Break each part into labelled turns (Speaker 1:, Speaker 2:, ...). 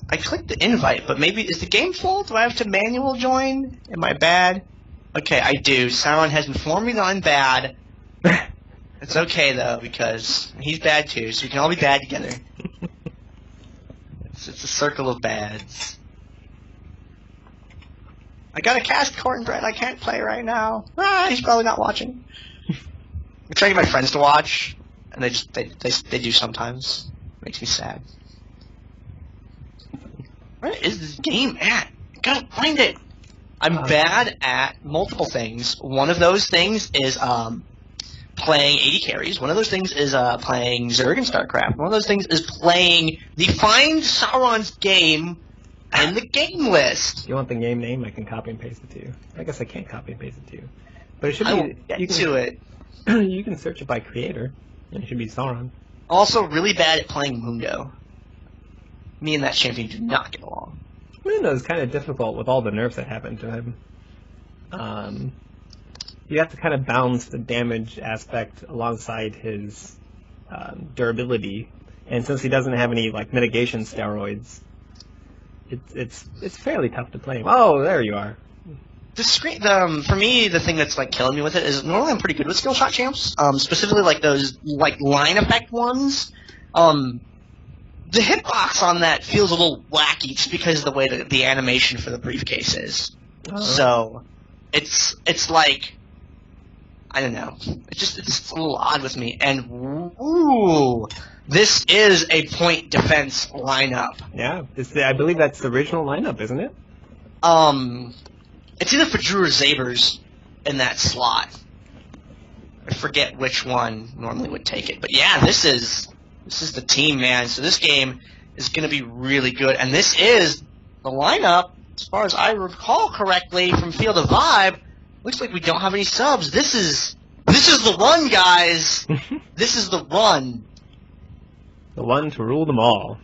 Speaker 1: I clicked the invite, but maybe is the game full? Do I have to manual join? Am I bad? Okay, I do. Sauron has informed me that I'm bad. It's okay though, because he's bad too, so we can all be bad together. It's a circle of bads. I gotta cast Cornbread, I can't play right now. Ah, he's probably not watching. I'm trying to get my friends to watch, and they do sometimes. Makes me sad. Where is this game at? I gotta find it! I'm bad at multiple things. One of those things is, playing 80 carries. One of those things is playing Zerg in StarCraft. One of those things is playing the Find Sauron's game in the game list.
Speaker 2: You want the game name? I can copy and paste it to you. I guess I can't copy and paste it to you. But it should
Speaker 1: be...
Speaker 2: You can search it by creator, and it should be Sauron.
Speaker 1: Also really bad at playing Mundo. Me and that champion do not get along.
Speaker 2: Mundo is kind of difficult with all the nerfs that happened to him. You have to kind of balance the damage aspect alongside his durability, and since he doesn't have any like mitigation steroids, it's fairly tough to play him. Oh, there you are.
Speaker 1: The screen, for me, the thing that's like killing me with it is normally I'm pretty good with skill shot champs, specifically like those like line effect ones. The hitbox on that feels a little wacky just because of the way that the animation for the briefcase is. So it's like, I don't know. It's a little odd with me. And ooh, this is a point defense lineup.
Speaker 2: Yeah, I believe that's the original lineup, isn't it?
Speaker 1: It's either Fadru or Zabers in that slot. I forget which one normally would take it, but yeah, this is the team, man. So this game is going to be really good, and this is the lineup, as far as I recall correctly from Field of Vibe. Looks like we don't have any subs. This is the one, guys. This is the one.
Speaker 2: The one to rule them all.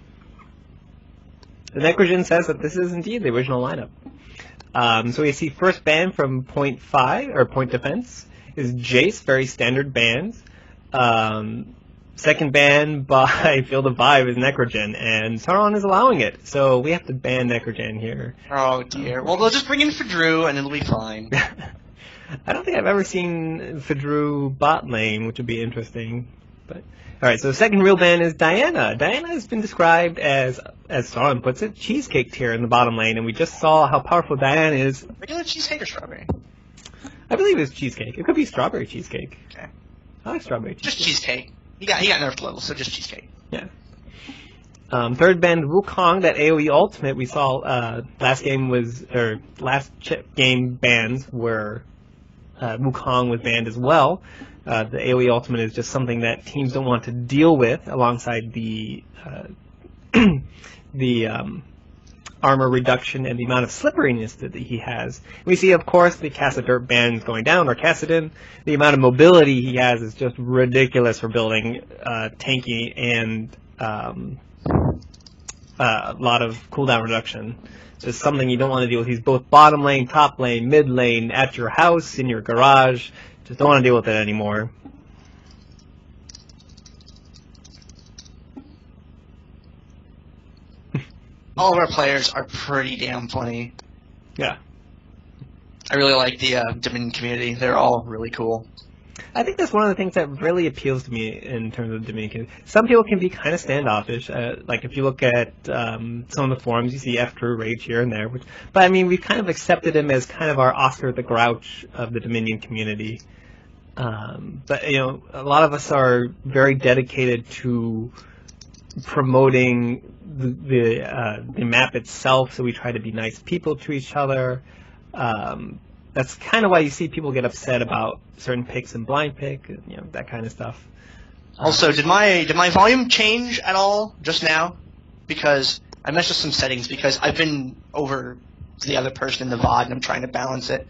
Speaker 2: The Necrogen says that this is indeed the original lineup. So we see first ban from point 5, or point defense, is Jayce, very standard bans. Second ban by Field of Vibe is Necrogen, and Sauron is allowing it, so we have to ban Necrogen here.
Speaker 1: Oh dear. Well, they'll just bring in Fadru, and it'll be fine.
Speaker 2: I don't think I've ever seen Fadru bot lane, which would be interesting. But alright, so the second real ban is Diana. Diana has been described as Sauron puts it, cheesecake tier in the bottom lane, and we just saw how powerful Diana is.
Speaker 1: Regular cheesecake or strawberry?
Speaker 2: I believe it's cheesecake. It could be strawberry cheesecake.
Speaker 1: Okay.
Speaker 2: I like strawberry cheesecake.
Speaker 1: Just cheesecake. He got nerfed a little, so just cheesecake.
Speaker 2: Yeah. Third ban Wukong, that AoE ultimate we saw last game bans were Wukong was banned as well. The AoE ultimate is just something that teams don't want to deal with alongside the armor reduction and the amount of slipperiness that he has. We see, of course, the Kassadin bans going down, or Kassadin. The amount of mobility he has is just ridiculous for building tanky and a lot of cooldown reduction. Just something you don't want to deal with. He's both bottom lane, top lane, mid lane, at your house, in your garage. Just don't want to deal with it anymore.
Speaker 1: All of our players are pretty damn funny.
Speaker 2: Yeah.
Speaker 1: I really like the Dominion community. They're all really cool.
Speaker 2: I think that's one of the things that really appeals to me in terms of the Dominican. Some people can be kind of standoffish. Like if you look at some of the forums, you see F-True Rage here and there. But I mean, we've kind of accepted him as kind of our Oscar the Grouch of the Dominion community. But you know, a lot of us are very dedicated to promoting the map itself, so we try to be nice people to each other. That's kind of why you see people get upset about certain picks and blind pick, you know, that kind of stuff.
Speaker 1: Also, did my volume change at all just now? Because I messed with some settings because I've been over to the other person in the VOD and I'm trying to balance it.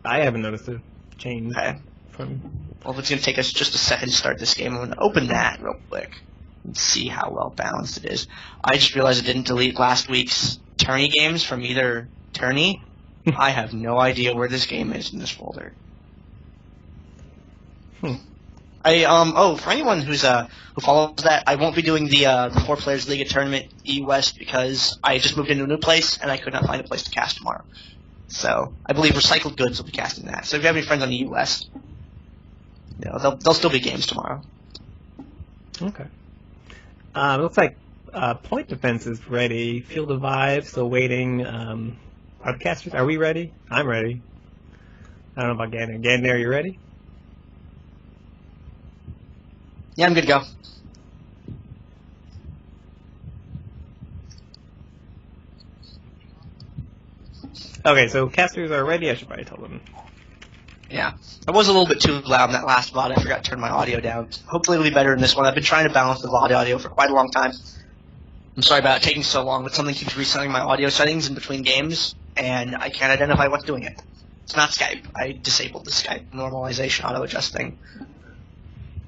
Speaker 2: I haven't noticed a change.
Speaker 1: Okay. Well, if it's going to take us just a second to start this game, I'm going to open that real quick and see how well balanced it is. I just realized I didn't delete last week's tourney games from either tourney. I have no idea where this game is in this folder. For anyone who follows that, I won't be doing the 4 Players League tournament E West because I just moved into a new place and I could not find a place to cast tomorrow. So I believe Recycled Goods will be casting that. So if you have any friends on the E West, they'll still be games tomorrow.
Speaker 2: Okay. It looks like Point Defense is ready. Field of Vibe still waiting. Are the casters? Are we ready? I'm ready. I don't know about Gandair. Gandair, you ready?
Speaker 1: Yeah, I'm good to go.
Speaker 2: Okay, so casters are ready. I should probably tell them.
Speaker 1: Yeah. I was a little bit too loud in that last VOD. I forgot to turn my audio down. Hopefully it'll be better in this one. I've been trying to balance the VOD audio for quite a long time. I'm sorry about it taking so long, but something keeps resetting my audio settings in between games, and I can't identify what's doing it. It's not Skype. I disabled the Skype normalization auto-adjust thing.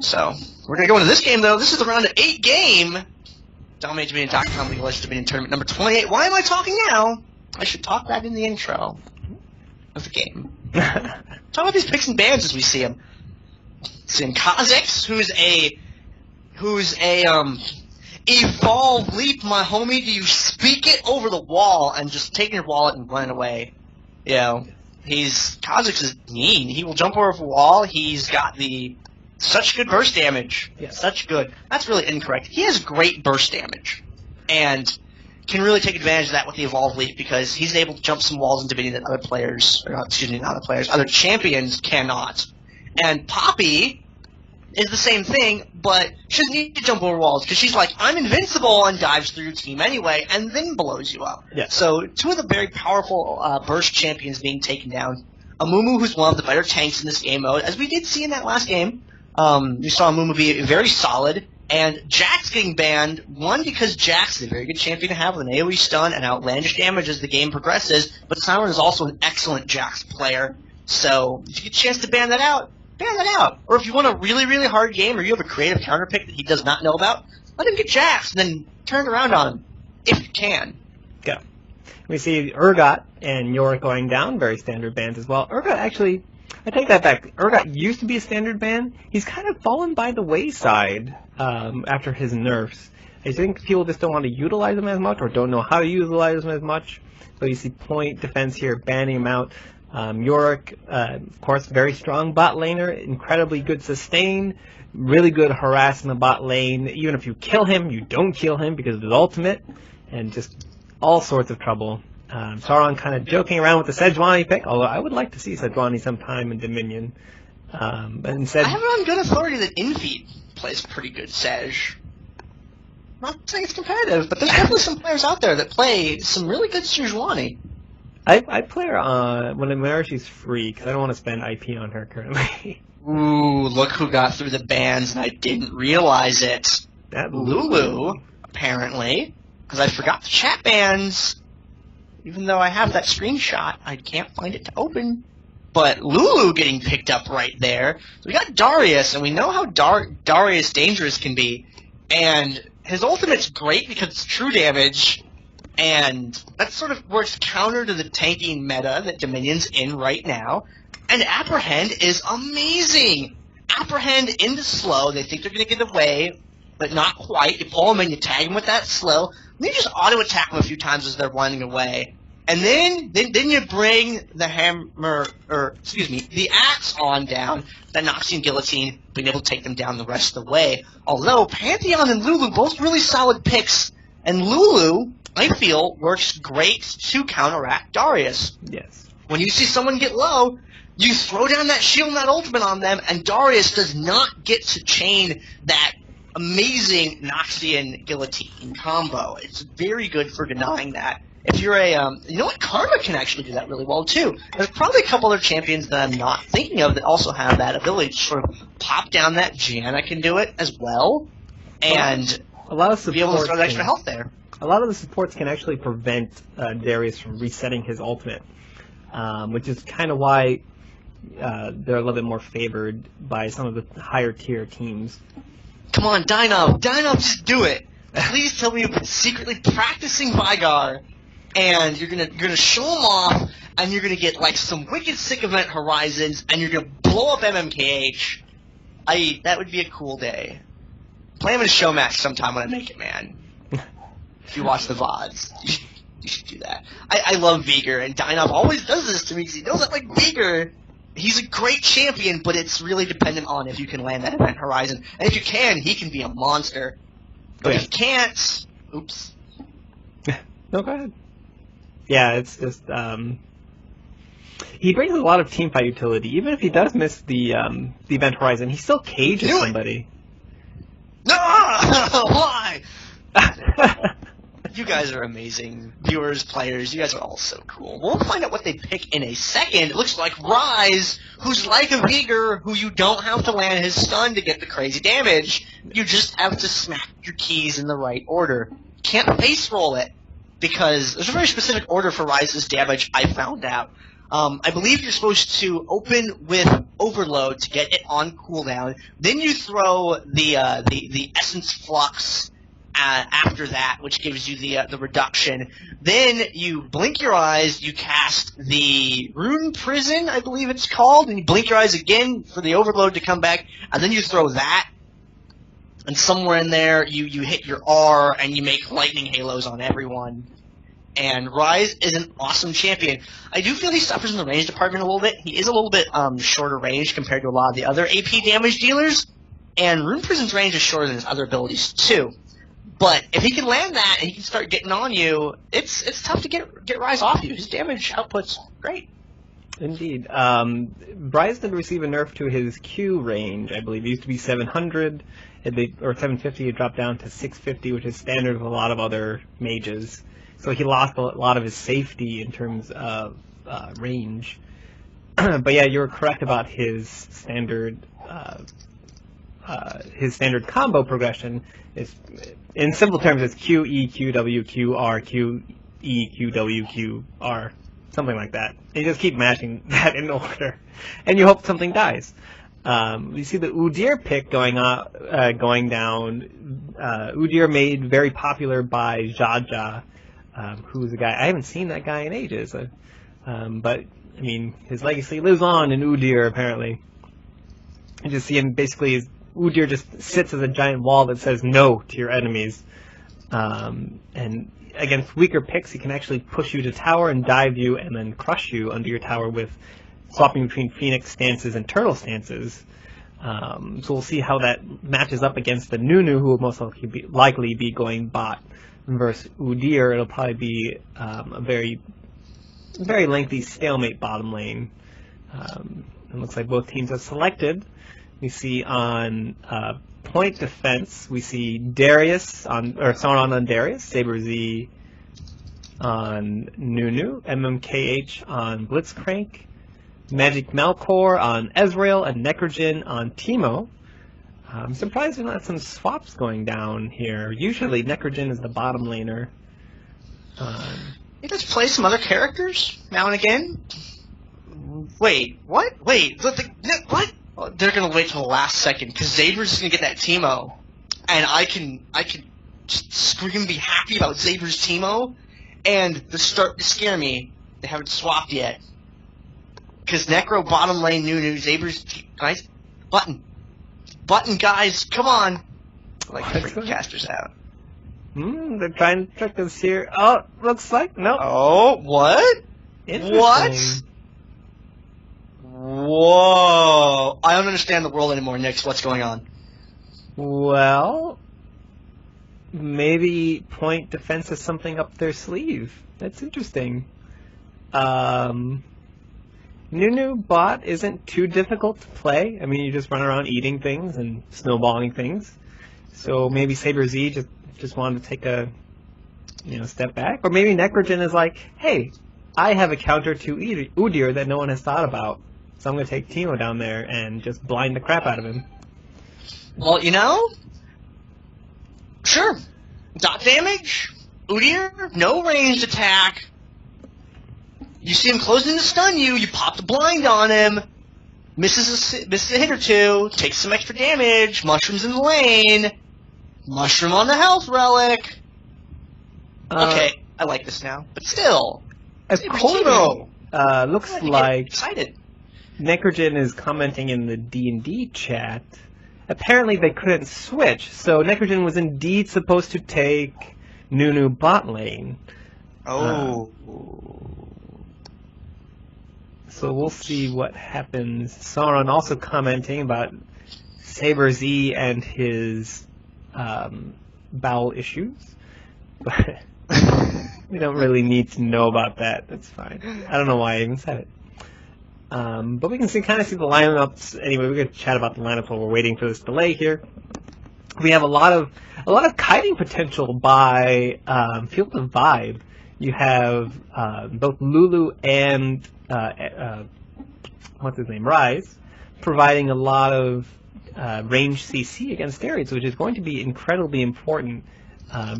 Speaker 1: So, we're going to go into this game, though. This is the round of 8 game. Dominate Dominion.com League of Legends Dominion Tournament number 28. Why am I talking now? I should talk that in the intro of the game. Talk about these picks and bans as we see them. See him. Kha'Zix, who's a Evolve Leap, my homie. Do you speak it over the wall and just taking your wallet and running away? Kha'Zix is mean. He will jump over the wall. He's got such good burst damage.
Speaker 2: Yeah.
Speaker 1: Such good. That's really incorrect. He has great burst damage. And can really take advantage of that with the Evolve Leap because he's able to jump some walls in Dominion that other champions cannot. And Poppy is the same thing, but she doesn't need to jump over walls because she's like, I'm invincible, and dives through your team anyway, and then blows you up.
Speaker 2: Yeah.
Speaker 1: So 2 of the very powerful burst champions being taken down. Amumu, who's one of the better tanks in this game mode, as we did see in that last game. We saw Amumu be very solid, and Jax getting banned, one, because Jax is a very good champion to have with an AoE stun and outlandish damage as the game progresses, but Siren is also an excellent Jax player, so if you get a chance to ban that out. Or if you want a really, really hard game, or you have a creative counter pick that he does not know about, let him get Jax, and then turn around on him, if you can.
Speaker 2: Go. We see Urgot and Yorick going down, very standard bans as well. Urgot actually, I take that back. Urgot used to be a standard ban. He's kind of fallen by the wayside after his nerfs. I think people just don't want to utilize him as much, or don't know how to utilize him as much. So you see Point Defense here banning him out. Yorick, of course, very strong bot laner, incredibly good sustain, really good harass in the bot lane. Even if you kill him, you don't kill him because of his ultimate, and just all sorts of trouble. Sauron kind of joking around with the Sejuani pick, although I would like to see Sejuani sometime in Dominion. But instead,
Speaker 1: I have it on good authority that Infeed plays pretty good Sej. Not saying it's competitive, but there's definitely some players out there that play some really good Sejuani.
Speaker 2: I play her whenever she's free, because I don't want to spend IP on her currently.
Speaker 1: Ooh, look who got through the bans and I didn't realize it.
Speaker 2: That
Speaker 1: Lulu, apparently, because I forgot the chat bans. Even though I have that screenshot, I can't find it to open. But Lulu getting picked up right there. So we got Darius, and we know how Darius dangerous can be. And his ultimate's great because it's true damage. And that sort of works counter to the tanking meta that Dominion's in right now. And Apprehend is amazing! Apprehend into slow, they think they're going to get away, but not quite. You pull them and you tag them with that slow, and you just auto-attack them a few times as they're running away. And then you bring the the axe on down, that Noxian Guillotine, being able to take them down the rest of the way. Although, Pantheon and Lulu, both really solid picks, and Lulu, I feel, works great to counteract Darius.
Speaker 2: Yes.
Speaker 1: When you see someone get low, you throw down that shield and that ultimate on them, and Darius does not get to chain that amazing Noxian Guillotine combo. It's very good for denying that. If you're you know what, Karma can actually do that really well too. There's probably a couple other champions that I'm not thinking of that also have that ability to sort of pop down that Janna can do it as well, and
Speaker 2: a lot of
Speaker 1: be able to throw that extra health there.
Speaker 2: A lot of the supports can actually prevent Darius from resetting his ultimate, which is kind of why they're a little bit more favored by some of the higher tier teams.
Speaker 1: Come on, Dino, just do it. Please tell me you've been secretly practicing Vigar, and you're gonna show them off, and you're gonna get like some wicked sick event horizons, and you're gonna blow up MMKH, That would be a cool day. Play him in a show match sometime when I make it, man. If you watch the VODs, you should do that. I love Veigar, and Dynov always does this to me because he knows that, like, Veigar, he's a great champion, but it's really dependent on if you can land that event horizon. And if you can, he can be a monster. But if you can't, oops.
Speaker 2: No, go ahead. Yeah, it's just, he brings a lot of teamfight utility. Even if he does miss the event horizon, he still cages somebody.
Speaker 1: No! Why? You guys are amazing. Viewers, players, you guys are all so cool. We'll find out what they pick in a second. It looks like Ryze, who's like a Veigar, who you don't have to land his stun to get the crazy damage. You just have to smack your keys in the right order. Can't face roll it, because there's a very specific order for Ryze's damage, I found out. I believe you're supposed to open with Overload to get it on cooldown. Then you throw the Essence Flux after that, which gives you the reduction. Then you blink your eyes, you cast the Rune Prison, I believe it's called, and you blink your eyes again for the Overload to come back, and then you throw that. And somewhere in there, you hit your R, and you make lightning halos on everyone. And Ryze is an awesome champion. I do feel he suffers in the range department a little bit. He is a little bit shorter range compared to a lot of the other AP damage dealers. And Rune Prison's range is shorter than his other abilities, too. But if he can land that and he can start getting on you, it's tough to get Ryze off you. His damage output's great.
Speaker 2: Indeed. Ryze did receive a nerf to his Q range, I believe. It used to be 700, or 750. It dropped down to 650, which is standard with a lot of other mages. So he lost a lot of his safety in terms of range. But yeah, you were correct about his standard combo progression. Is, in simple terms, it's Q, E, Q, W, Q, R, Q, E, Q, W, Q, R. Something like that. And you just keep matching that in order. And you hope something dies. You see the Udyr pick going down. Udyr made very popular by Jaja. Who's a guy, I haven't seen that guy in ages, but, I mean, his legacy lives on in Udyr, apparently. You just see him, basically, Udyr just sits as a giant wall that says no to your enemies, and against weaker picks, he can actually push you to tower and dive you, and then crush you under your tower with swapping between Phoenix stances and Turtle stances. So we'll see how that matches up against the Nunu, who will most likely be going bot. Versus Udyr, it'll probably be a very lengthy stalemate bottom lane. It looks like both teams have selected. We see on point defense, we see Darius Sauron on Darius, SaberZ on Nunu, MMKH on Blitzcrank, Magic Melkor on Ezreal, and Necrogen on Teemo. I'm surprised there's not some swaps going down here. Usually Necrogen is the bottom laner.
Speaker 1: He does play some other characters now and again. Wait, what? Wait, what? Oh, they're gonna wait till the last second because Saber's just gonna get that Teemo, and I can just scream and be happy about Saber's Teemo, and the start to scare me. They haven't swapped yet because Necro bottom lane Nunu, Saber's nice button guys, come on! Like freaking casters out.
Speaker 2: They're trying to trick us here. Oh, looks like no.
Speaker 1: Oh, what? What? Whoa! I don't understand the world anymore, Nix. What's going on?
Speaker 2: Well, maybe point defense has something up their sleeve. That's interesting. Nunu bot isn't too difficult to play. I mean, you just run around eating things and snowballing things. So maybe SaberZ just wanted to take a step back, or maybe Necrogen is like, hey, I have a counter to Udyr that no one has thought about, so I'm going to take Teemo down there and just blind the crap out of him.
Speaker 1: Well, sure. Dot damage, Udyr, no ranged attack. You see him closing to stun you, you pop the blind on him, misses a hit or two, takes some extra damage, mushrooms in the lane, mushroom on the health relic. Okay, I like this now, but still.
Speaker 2: According, looks like
Speaker 1: excited.
Speaker 2: Necrogen is commenting in the D&D chat apparently they couldn't switch, so Necrogen was indeed supposed to take Nunu bot lane.
Speaker 1: Oh.
Speaker 2: So we'll see what happens. Sauron also commenting about Saber Z and his bowel issues. But we don't really need to know about that. That's fine. I don't know why I even said it. But we can kind of see the lineups. Anyway, we're going to chat about the lineup while we're waiting for this delay here. We have a lot of kiting potential by Field of Vibe. You have both Lulu and what's his name, Ryze, providing a lot of range CC against Darius, which is going to be incredibly important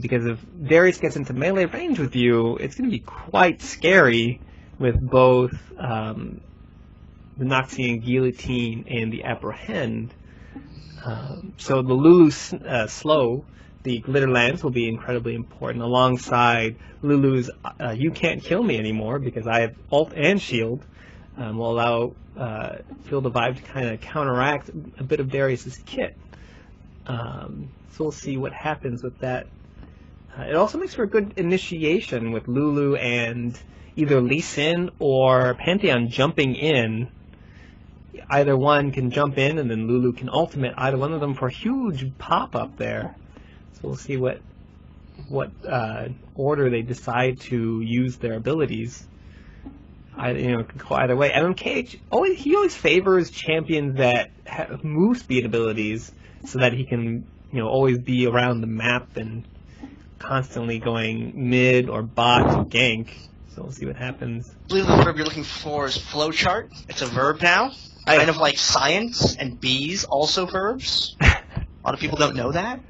Speaker 2: because if Darius gets into melee range with you, it's going to be quite scary with both the Noxian Guillotine and the Apprehend. So the Lulu slow, the Glitter Lance, will be incredibly important alongside Lulu's You Can't Kill Me Anymore, because I have ult and shield. Will allow Field of Vibe to kind of counteract a bit of Darius's kit. So we'll see what happens with that. It also makes for a good initiation with Lulu and either Lee Sin or Pantheon jumping in. Either one can jump in, and then Lulu can ultimate either one of them for a huge pop-up there. So we'll see what order they decide to use their abilities. It can go either way. MMK always favors champions that have move speed abilities, so that he can always be around the map and constantly going mid or bot to gank. So we'll see what happens.
Speaker 1: I believe the verb you're looking for is flowchart. It's a verb now. Kind of like science and bees, also verbs. A lot of people don't know that.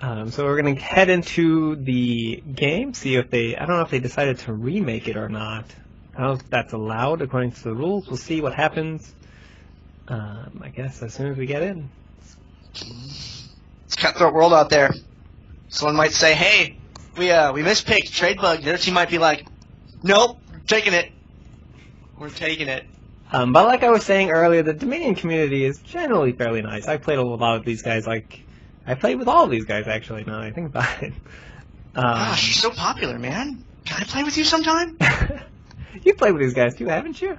Speaker 2: So we're going to head into the game, see if I don't know if they decided to remake it or not. I don't know if that's allowed according to the rules. We'll see what happens, I guess, as soon as we get in.
Speaker 1: It's a cutthroat world out there. Someone might say, hey, we mispicked trade bug. The other team might be like, nope, we're taking it. We're taking it.
Speaker 2: But like I was saying earlier, the Dominion community is generally fairly nice. I played a lot of these guys. I played with all of these guys, actually, now that I think about it.
Speaker 1: Gosh, you're so popular, man. Can I play with you sometime?
Speaker 2: You've played with these guys too, haven't you?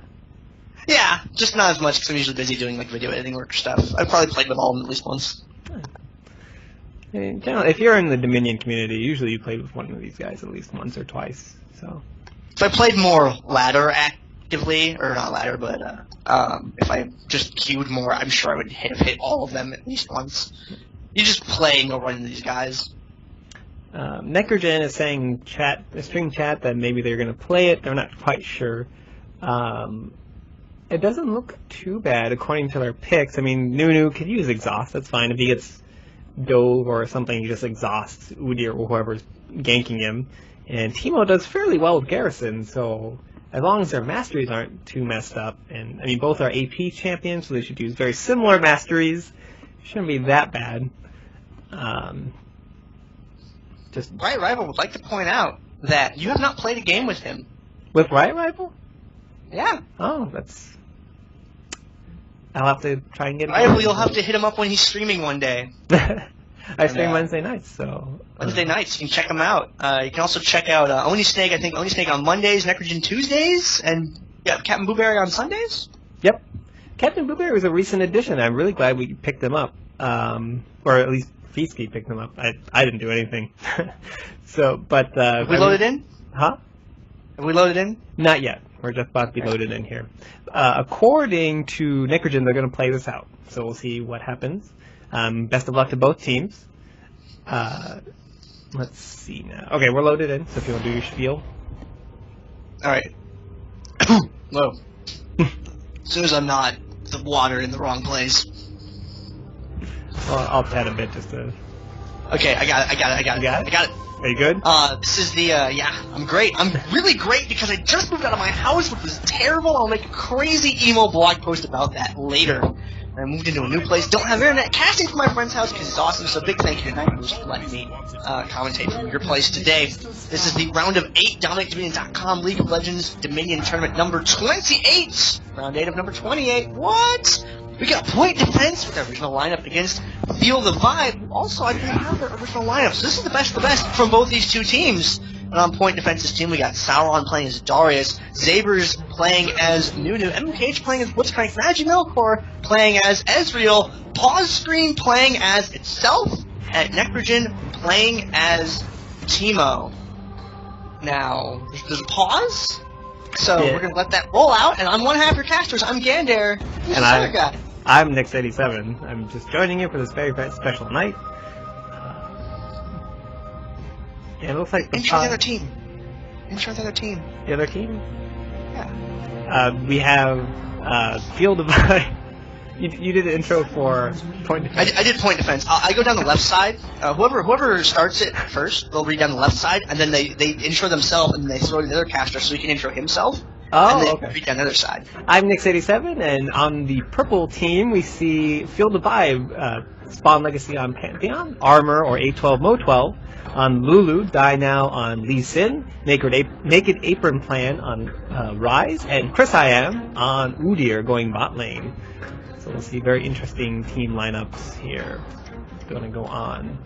Speaker 1: Yeah, just not as much because I'm usually busy doing video editing work stuff. I've probably played with all of them at least once.
Speaker 2: In general, if you're in the Dominion community, usually you played with one of these guys at least once or twice. So
Speaker 1: I played more ladder actively, or not ladder, but if I just queued more, I'm sure I would have hit all of them at least once. You just play and go run into these guys. Necrogen
Speaker 2: is saying stream chat that maybe they're going to play it. They're not quite sure. It doesn't look too bad according to their picks. I mean, Nunu could use exhaust. That's fine. If he gets dove or something, he just exhausts Udyr or whoever's ganking him. And Teemo does fairly well with Garrison, so as long as their masteries aren't too messed up, and I mean both are AP champions, so they should use very similar masteries. Shouldn't be that bad.
Speaker 1: Riot Rival would like to point out that you have not played a game with him.
Speaker 2: With Riot Rival?
Speaker 1: Yeah.
Speaker 2: Oh, that's... I'll have to try and get it.
Speaker 1: Rival, you'll have to hit him up when he's streaming one day.
Speaker 2: I stream Wednesday nights, so...
Speaker 1: Wednesday nights, you can check him out. You can also check out Oni Snake, I think Oni Snake on Mondays, Necrogen Tuesdays, and Captain Blueberry on Sundays?
Speaker 2: Yep. Captain Blueberry was a recent addition. I'm really glad we picked him up. Or at least Feasky picked him up. I didn't do anything. But
Speaker 1: have we loaded in?
Speaker 2: Huh?
Speaker 1: Have we loaded in?
Speaker 2: Not yet. We're just about to be loaded in here. According to Necrogen, they're going to play this out. So we'll see what happens. Best of luck to both teams. Let's see now. Okay, we're loaded in. So if you want to do your spiel.
Speaker 1: All right. Whoa. As soon as I'm not the water in the wrong place.
Speaker 2: Well, I'll chat a bit just to...
Speaker 1: Okay, I got it.
Speaker 2: You got it? Are you good?
Speaker 1: This is the, I'm great. I'm really great because I just moved out of my house, which was terrible. I'll make a crazy emo blog post about that later. I moved into a new place. Don't have internet. Casting from my friend's house because it's awesome. So big thank you to Nunu for letting me commentate from your place today. This is the round of 8 DominicDominion.com League of Legends Dominion Tournament number 28. Round 8 of number 28. What? We got point defense with our original lineup against Feel the Vibe, who also I believe have their original lineup. So this is the best of the best from both these two teams. And on point defense's team, we got Sauron playing as Darius, Zabers playing as Nunu, MKH playing as Blitzcrank, Magimilkor playing as Ezreal, Pause Screen playing as itself, and Necrogen playing as Teemo. Now, there's a pause, so we're going to let that roll out, and I'm one half your casters. I'm Gandair.
Speaker 2: And I'm Nix87. I'm just joining you for this very, very special night. Yeah, it looks like
Speaker 1: intro the other team. Intro the other team.
Speaker 2: The other team?
Speaker 1: Yeah.
Speaker 2: We have Field of Vibe. You did the intro for point defense.
Speaker 1: I did point defense. I go down the left side. Whoever starts it first, they'll read down the left side, and then they intro themselves, and they throw to the other caster so he can intro himself.
Speaker 2: Oh,
Speaker 1: and then
Speaker 2: okay.
Speaker 1: read down the other side.
Speaker 2: I'm Nix87, and on the purple team, we see Field of Vibe, Spawn Legacy on Pantheon, Armor or A12 Mo12 on Lulu, Die Now on Lee Sin, Naked Apron Plan on Ryze, and Chris I Am on Udyr going bot lane. So we'll see very interesting team lineups here going to go on.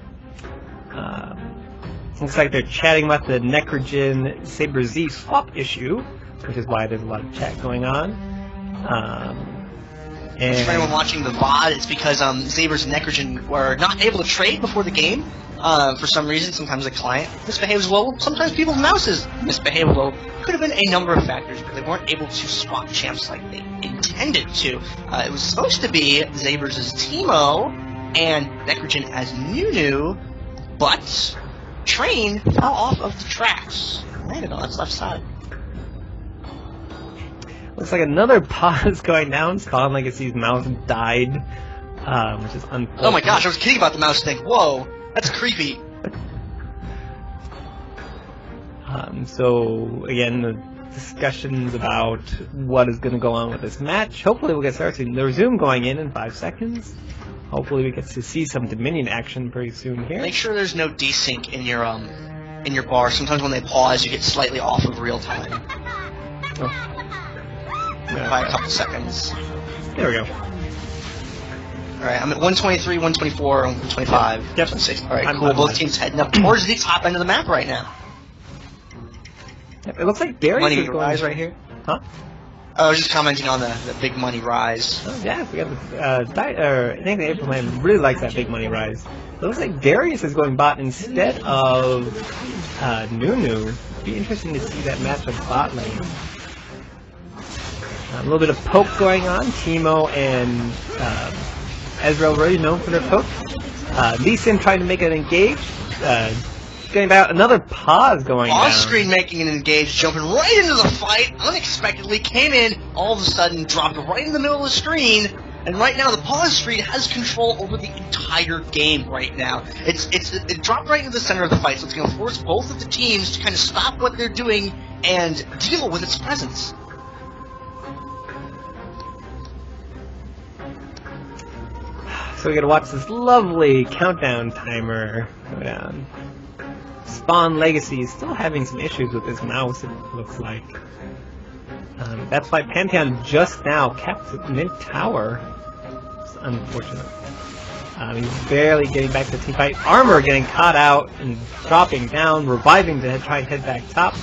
Speaker 2: Looks like they're chatting about the Necrogen Saber Z swap issue, which is why there's a lot of chat going on. And
Speaker 1: for anyone watching the VOD, it's because Zabers and Necrogen were not able to trade before the game. For some reason, sometimes the client misbehaves well, sometimes people's mouses misbehave well. Could have been a number of factors, but they weren't able to swap champs like they intended to. It was supposed to be Zabers as Teemo and Necrogen as Nunu, but Train fell off of the tracks. Landed on its left side.
Speaker 2: Looks like another pause going down. Spawn Legacy's mouse died, which is unfortunate.
Speaker 1: Oh my gosh, I was kidding about the mouse thing. Whoa, that's creepy.
Speaker 2: So, again, the discussions about what is going to go on with this match. Hopefully we'll get started soon. The resume going in 5 seconds. Hopefully we get to see some Dominion action pretty soon here.
Speaker 1: Make sure there's no desync in your bar. Sometimes when they pause, you get slightly off of real time.
Speaker 2: Oh.
Speaker 1: By a couple seconds.
Speaker 2: There we go.
Speaker 1: Alright, I'm at 123, 124, 125.
Speaker 2: Yep.
Speaker 1: 126. Alright,
Speaker 2: I'm
Speaker 1: cool. Both teams heading up towards the top end of the map right now.
Speaker 2: Yep, it looks like Darius
Speaker 1: Money
Speaker 2: is going
Speaker 1: rise right here.
Speaker 2: Huh?
Speaker 1: I was just commenting on the big money rise.
Speaker 2: Oh, yeah, we got the I think the April Man really likes that big money rise. It looks like Darius is going bot instead of Nunu. It'd be interesting to see that match of bot lane. A little bit of poke going on. Teemo and Ezreal already known for their poke. Lee Sin trying to make it engage. Getting about another pause going down.
Speaker 1: Off screen making an engage, jumping right into the fight, unexpectedly came in, all of a sudden dropped right in the middle of the screen, and right now the pause screen has control over the entire game right now. It dropped right into the center of the fight, so it's going to force both of the teams to kind of stop what they're doing and deal with its presence.
Speaker 2: So we're gonna watch this lovely countdown timer go down. Spawn Legacy is still having some issues with his mouse, it looks like. That's why Pantheon just now kept mid tower. It's unfortunate. He's barely getting back to the team fight. Armor getting caught out and dropping down, reviving to try and head back top.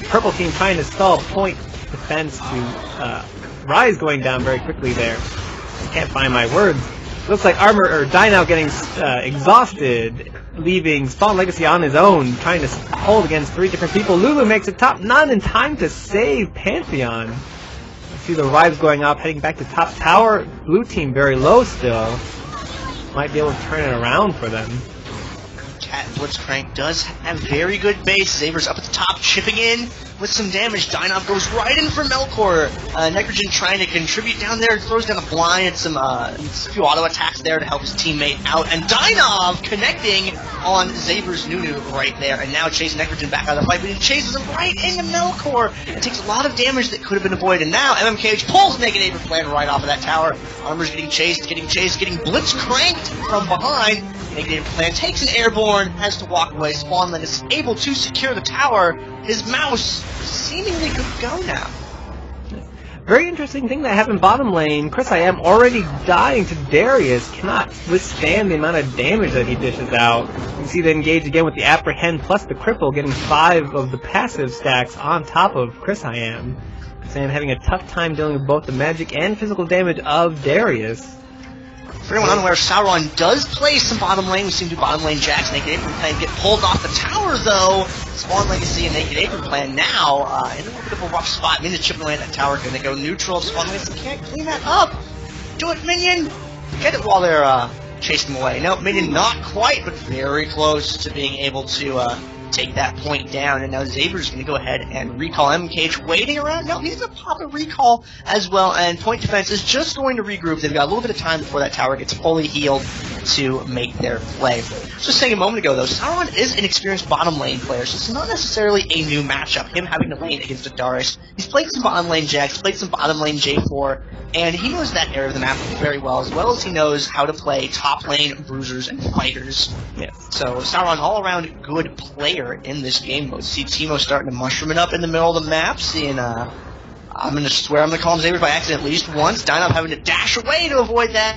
Speaker 2: Purple team trying to stall point defense to Ryze going down very quickly there. I can't find my words. Looks like Armor or Dino getting exhausted, leaving Spawn Legacy on his own, trying to hold against 3 different people. Lulu makes it top, not in time to save Pantheon. I see the Ryze going up, heading back to top tower. Blue team very low still. Might be able to turn it around for them.
Speaker 1: that Blitzcrank does have very good base. Xaver's up at the top, chipping in with some damage. Dynov goes right in for Melkor. Necrogen trying to contribute down there, throws down a blind and some a few auto attacks there to help his teammate out. And Dynov connecting on Xaver's Nunu right there. And now chasing Necrogen back out of the fight, but he chases him right into Melkor. It takes a lot of damage that could have been avoided. And now MMKH pulls Naked Aper Plan right off of that tower. Armor's getting chased, getting Blitzcranked from behind. Naked Aper Plan takes an airborne, has to walk away. Spawnling is able to secure the tower. His mouse seemingly good to go now.
Speaker 2: Very interesting thing that happened bottom lane. KrisIM already dying to Darius, cannot withstand the amount of damage that he dishes out. You can see they engage again with the Apprehend plus the Cripple, getting 5 of the passive stacks on top of KrisIM. KrisIM having a tough time dealing with both the magic and physical damage of Darius.
Speaker 1: For anyone unaware, Sauron does play some bottom lane. We've seen two bottom lane jacks. Naked Aper Plan get pulled off the tower, though. Spawn Legacy and Naked Aper Plan now in a little bit of a rough spot. Minions chipping away at that tower. Going to go neutral. Spawn Legacy can't clean that up. Do it, Minion! Get it while they're chasing them away. No, Minion not quite, but very close to being able to take that point down. And now Xaver's going to go ahead and recall MKH waiting around. No, he's going to pop a recall as well. And Point Defense is just going to regroup. They've got a little bit of time before that tower gets fully healed to make their play. Just saying a moment ago, though, Sauron is an experienced bottom lane player, so it's not necessarily a new matchup, him having to lane against a Darius. He's played some bottom lane Jax, played some bottom lane J4, and he knows that area of the map very well as he knows how to play top lane bruisers and fighters.
Speaker 2: Yes.
Speaker 1: So Sauron, all-around good player in this game mode. See Teemo starting to mushroom it up in the middle of the map, seeing, I'm going to swear I'm going to call him Xavier by accident at least once. Dynov having to dash away to avoid that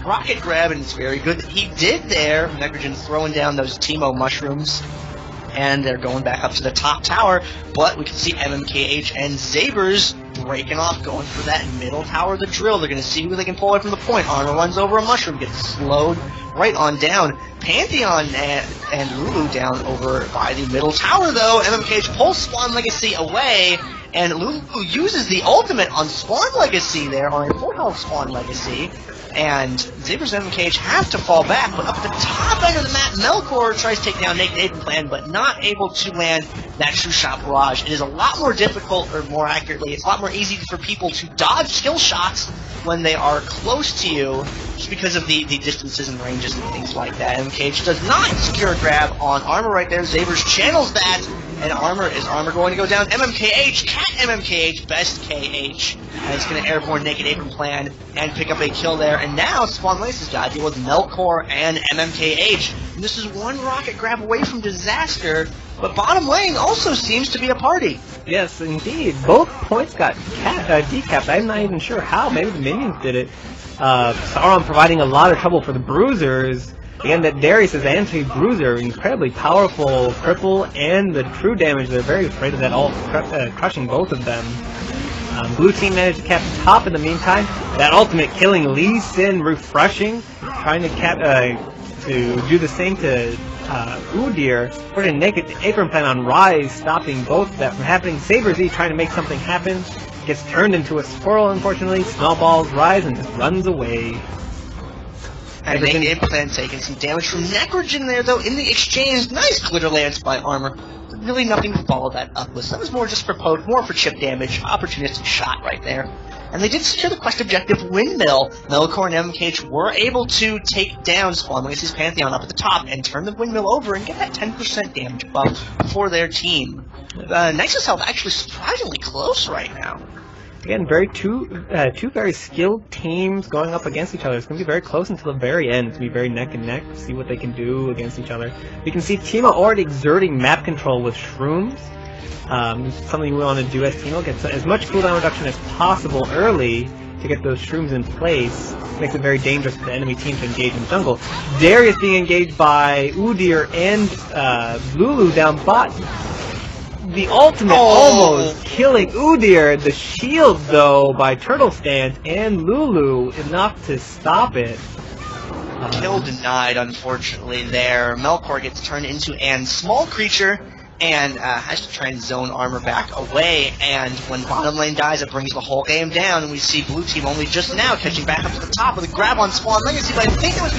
Speaker 1: rocket grab, and it's very good that he did there. Necrogen throwing down those Teemo mushrooms, and they're going back up to the top tower, but we can see MMKH and Zabers breaking off, going for that middle tower of the drill. They're going to see who they can pull away from the point. Armor runs over a mushroom, gets slowed right on down. Pantheon and Lulu down over by the middle tower, though. MMKH pulls Spawn Legacy away, and Lulu uses the ultimate on Spawn Legacy there, on a full health Spawn Legacy. And Zabers and MMKH have to fall back, but up at the top end of the map, Melkor tries to take down Naked Aper Plan, but not able to land that True Shot Barrage. It is a lot more difficult, or more accurately, it's a lot more easy for people to dodge skill shots when they are close to you, just because of the distances and ranges and things like that. MMKH does not secure a grab on Armor right there. Zabers channels that, and Armor going to go down. MMKH, Cat MMKH, best KH. And it's going to airborne Naked Aper Plan and pick up a kill there. And now Spawn Lace's got to deal with Melkor and MMKH. And this is one rocket grab away from disaster, but bottom lane also seems to be a party.
Speaker 2: Yes, indeed. Both points got decapped. I'm not even sure how. Maybe the minions did it. Sauron providing a lot of trouble for the bruisers. Again, that Darius is anti-bruiser, incredibly powerful cripple, and the true damage. They're very afraid of that ult crushing both of them. Blue team managed to cap the top in the meantime. That ultimate killing Lee Sin, refreshing, trying to do the same to Udyr. Putting a Naked Aper Plan on Ryze, stopping both of that from happening. Saber Z trying to make something happen, gets turned into a squirrel, unfortunately. Snowballs Ryze and just runs away.
Speaker 1: And Naked Aper Plan taking some damage from Necrogen there, though, in the exchange. Nice glitter lance by Armor. But really nothing to follow that up with. That was more just more for chip damage. Opportunistic shot right there. And they did secure the quest objective Windmill. Melkor and MKH were able to take down Spawn Legacy's Pantheon up at the top and turn the Windmill over and get that 10% damage buff for their team. Nexus health actually surprisingly close right now.
Speaker 2: Again, two very skilled teams going up against each other. It's going to be very close until the very end. It's going to be very neck and neck to see what they can do against each other. We can see Teemo already exerting map control with shrooms. Something we want to do as Teemo, get as much cooldown reduction as possible early to get those shrooms in place. Makes it very dangerous for the enemy team to engage in jungle. Darius being engaged by Udyr and Lulu down bot. The ultimate almost killing Udyr. The shield, though, by Turtle Stance and Lulu, enough to stop it.
Speaker 1: Kill denied, unfortunately, there. Melkor gets turned into a small creature and has to try and zone Armor back away. And when bottom lane dies, it brings the whole game down. And we see blue team only just now catching back up to the top with a grab on Spawn Legacy. But I think it was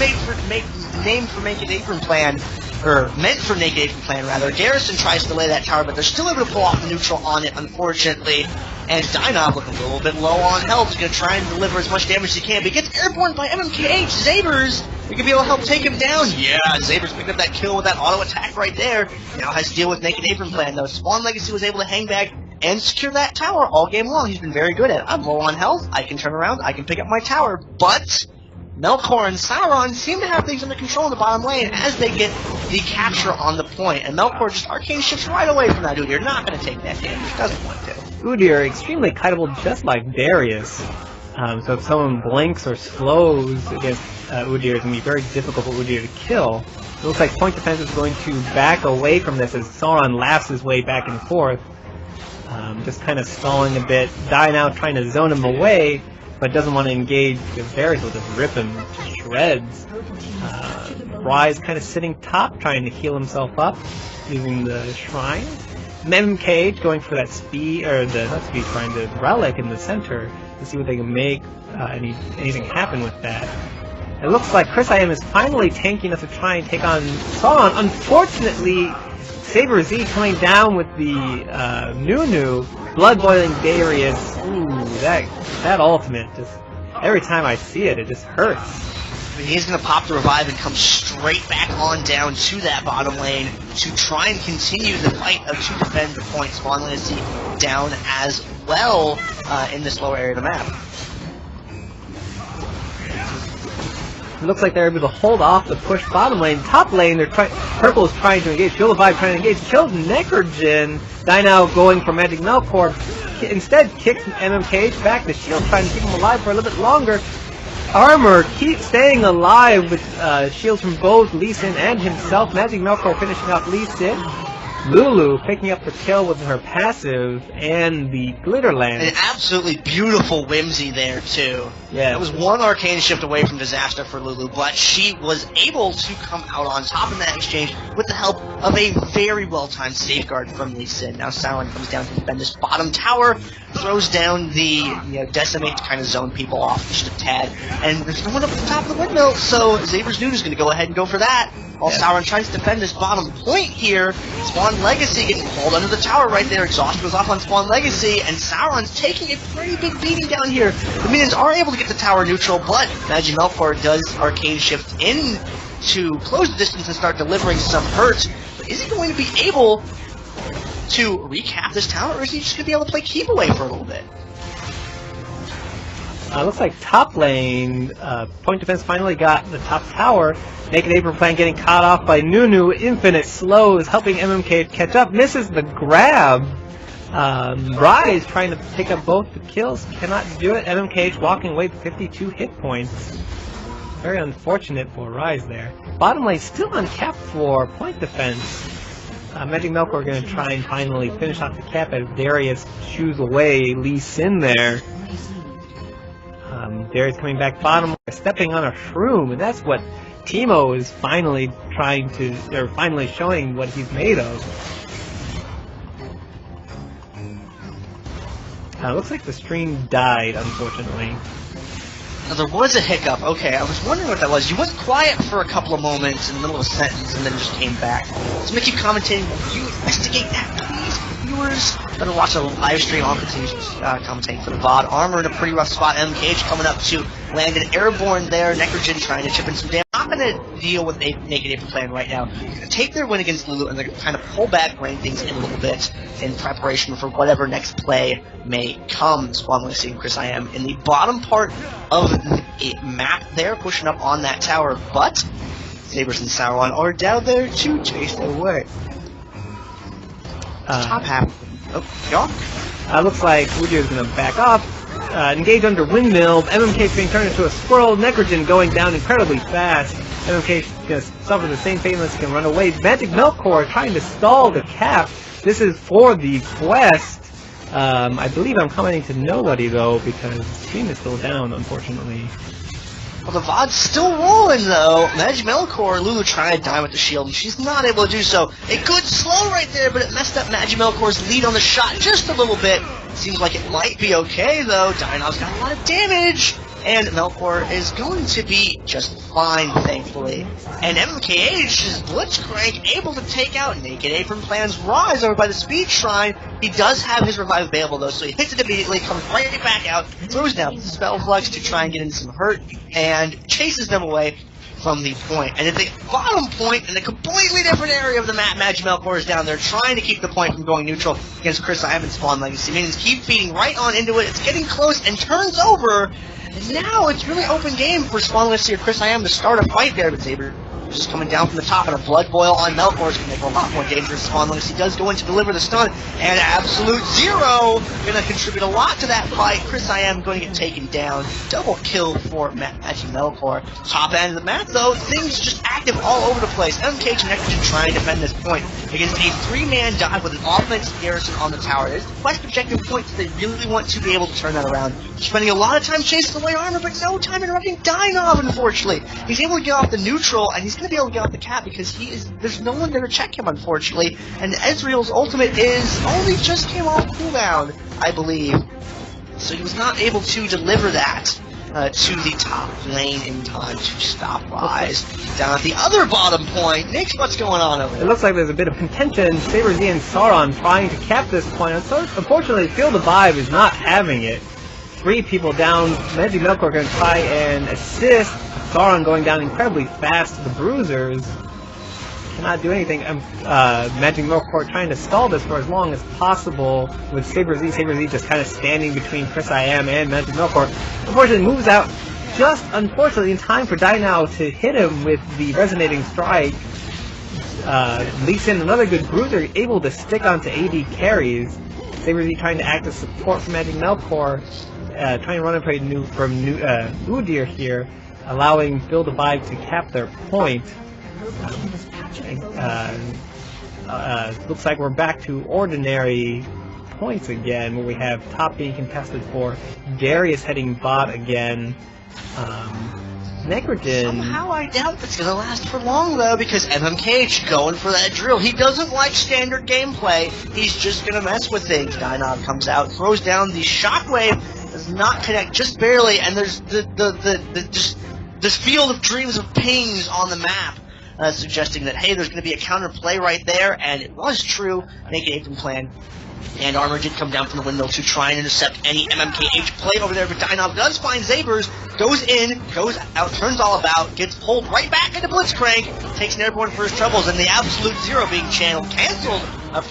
Speaker 1: named for Naked Aper Plan. or meant for Naked Apron plan rather. Garrison tries to lay that tower, but they're still able to pull off the neutral on it, unfortunately. And Dynov looking a little bit low on health. He's going to try and deliver as much damage as he can, but he gets airborne by MMKH. Zabers, we could be able to help take him down. Yeah, Zabers picked up that kill with that auto attack right there. Now has to deal with Naked Apron plan, though. Spawn Legacy was able to hang back and secure that tower all game long. He's been very good at it. I'm low on health. I can turn around. I can pick up my tower, but Melkor and Sauron seem to have things under control in the bottom lane as they get the capture on the point. And Melkor just arcane shifts right away from that Udyr. Not going to take that damage. Doesn't want to.
Speaker 2: Udyr, extremely kiteable just like Darius. So if someone blinks or slows against Udyr, it's going to be very difficult for Udyr to kill. It looks like point defense is going to back away from this as Sauron laughs his way back and forth. Just kind of stalling a bit. Die now trying to zone him away, but doesn't want to engage because Darius will just rip him to shreds. Ryze kind of sitting top, trying to heal himself up using the shrine. MMKH going for that speed, or the not speed shrine, the relic in the center to see what they can make anything happen with that. It looks like Kassadin is finally tanky enough to try and take on Sauron. Unfortunately, Saber Z coming down with the Nunu, blood boiling Darius. Ooh, that ultimate just every time I see it, it just hurts.
Speaker 1: He's going to pop the revive and come straight back on down to that bottom lane to try and continue the fight to defend the point. Spawn Legacy down as well in this lower area of the map.
Speaker 2: It looks like they're able to hold off the push bottom lane. Top lane, Purple is trying to engage. Feel the Vibe trying to engage. Killed Necrogen. Dino going for Magic Melkor. Instead kicks MMKH back. The shield trying to keep him alive for a little bit longer. Armor keeps staying alive with shields from both Lee Sin and himself. Magic Melkor finishing off Lee Sin. Lulu picking up the kill with her passive and the glitter lance.
Speaker 1: An absolutely beautiful whimsy there too.
Speaker 2: Yeah,
Speaker 1: it was one arcane shift away from disaster for Lulu, but she was able to come out on top in that exchange with the help of a very well-timed safeguard from Lee Sin. Now Sauron comes down to defend this bottom tower, throws down the decimate to kind of zone people off just a tad, and there's no one up at the top of the windmill, so Zaber's Nunu's going to go ahead and go for that. While Sauron tries to defend this bottom point here, Spawn Legacy getting pulled under the tower right there. Exhaust goes off on Spawn Legacy, and Sauron's taking a pretty big beating down here. The minions are able to get the tower neutral, but Magic Melkor does arcane shift in to close the distance and start delivering some hurt. But is he going to be able to recap this tower, or is he just going to be able to play keep away for a little bit?
Speaker 2: Looks like top lane, point defense finally got the top tower. Naked Apron plan getting caught off by Nunu. Infinite slows, helping MMK catch up. Misses the grab. Ryze trying to pick up both the kills. Cannot do it. MMKH walking away with 52 hit points. Very unfortunate for Ryze there. Bottom lane still uncapped for point defense. Magic Melkor going to try and finally finish off the cap as Darius shoos away Lee Sin there. Darius coming back bottom, stepping on a shroom, and that's what Teemo is finally finally showing what he's made of. Looks like the stream died, unfortunately.
Speaker 1: Now, there was a hiccup. Okay, I was wondering what that was. You went quiet for a couple of moments in the middle of a sentence and then just came back. So I'm going to keep commentating. Will you investigate that, please, viewers? Better watch a live stream. I'll continue commentating for the VOD. Armor in a pretty rough spot. MKH coming up to land an airborne there. Necrogen trying to chip in some damage. Not going to deal with a Naked Apron plan right now. They're going to take their win against Lulu and they're going to kind of pull back, rein things in a little bit in preparation for whatever next play may come. Spawn Legacy and Kassadin in the bottom part of the map there, pushing up on that tower, but Sabers and Sauron are down there to chase their way. Top half. Oh, y'all?
Speaker 2: Looks like Udyr is going to back off. Engage under windmill. MMK being turned into a squirrel. Necrogen going down incredibly fast. MMK is going to suffer the same fate unless he can run away. Magic Melkor trying to stall the cap. This is for the quest. I believe I'm commenting to nobody though because the stream is still down, unfortunately.
Speaker 1: Well, the VOD's still rolling though. Magic Melkor, Lulu trying to die with the shield, and she's not able to do so. A good slow right there, but it messed up Magic Melkor's lead on the shot just a little bit. Seems like it might be okay though. Dinov's got a lot of damage. and Melkor is going to be just fine, thankfully. And MKH's Blitzcrank able to take out Naked Apron Plan's Rise over by the Speed Shrine. He does have his revive available though, so he hits it immediately, comes right back out, throws down Spell Flux to try and get in some hurt, and chases them away from the point. And at the bottom point, in a completely different area of the map, Magic Melkor is down there trying to keep the point from going neutral against Chris Ivan Spawn Legacy. Minions keep feeding right on into it. It's getting close and turns over. And now it's really open game for Spawn Legacy or Chris I Am to start a fight there, but Saber just coming down from the top, and a Blood Boil on Melkor is going to make it a lot more dangerous. Spawn Legacy does go in to deliver the stun, and Absolute Zero going to contribute a lot to that fight. Chris I Am going to get taken down. Double kill for Magic Melkor. Top end of the map, though, things just active all over the place. MKH and Necrogen trying to defend this point against a 3-man dive with an offensive garrison on the tower. There's the quest objective points they really want to be able to turn that around. Spending a lot of time chasing away armor, but no time interrupting Dynov, unfortunately. He's able to get off the neutral, and he's going to be able to get off the cap because there's no one there to check him, unfortunately. And Ezreal's ultimate only just came off cooldown, I believe. So he was not able to deliver that to the top lane in time to stop Ryze. Down at the other bottom point, Nick, what's going on over there?
Speaker 2: It looks like there's a bit of contention. SaberZ and Sauron trying to cap this point. Unfortunately, Feel the Vibe is not having it. 3 people down. Magic Melkor going to try and assist. Sauron going down incredibly fast to the Bruisers. Cannot do anything. Magic Melkor trying to stall this for as long as possible with SaberZ. SaberZ just kind of standing between Chris I Am and Magic Melkor. Unfortunately, moves out just unfortunately in time for Dynao to hit him with the Resonating Strike. Leaks in another good Bruiser, able to stick onto AD carries. SaberZ trying to act as support for Magic Melkor. Trying to run away from Udyr here, allowing Feel the Vibe to cap their point. Looks like we're back to ordinary points again, where we have top being contested for Darius heading bot again. Necrogen.
Speaker 1: Somehow I doubt it's going to last for long, though, because MMKH going for that drill. He doesn't like standard gameplay. He's just going to mess with things. Dynov comes out, throws down the Shockwave, does not connect, just barely, and there's this field of dreams of pings on the map, suggesting that, hey, there's going to be a counter play right there, and it was true. Naked Apron Plan and Armor did come down from the windmill to try and intercept any MMKH play over there, but Dynov does find Zabers, goes in, goes out, turns all about, gets pulled right back into Blitzcrank, takes an airborne for his troubles, and the Absolute Zero being channeled, cancelled